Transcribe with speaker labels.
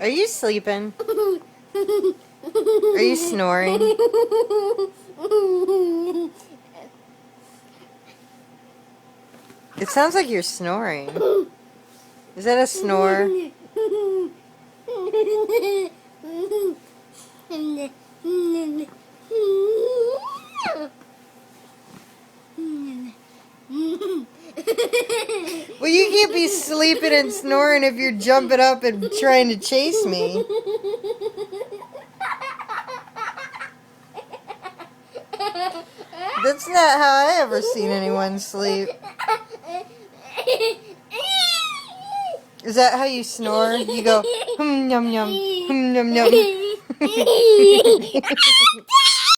Speaker 1: Are you sleeping? Are you snoring? It sounds like you're snoring. Is that a snore? Well, you can't be sleeping and snoring if you're jumping up and trying to chase me. That's not how I ever seen anyone sleep. Is that how you snore? You go, hum, yum, yum, hum, yum, yum.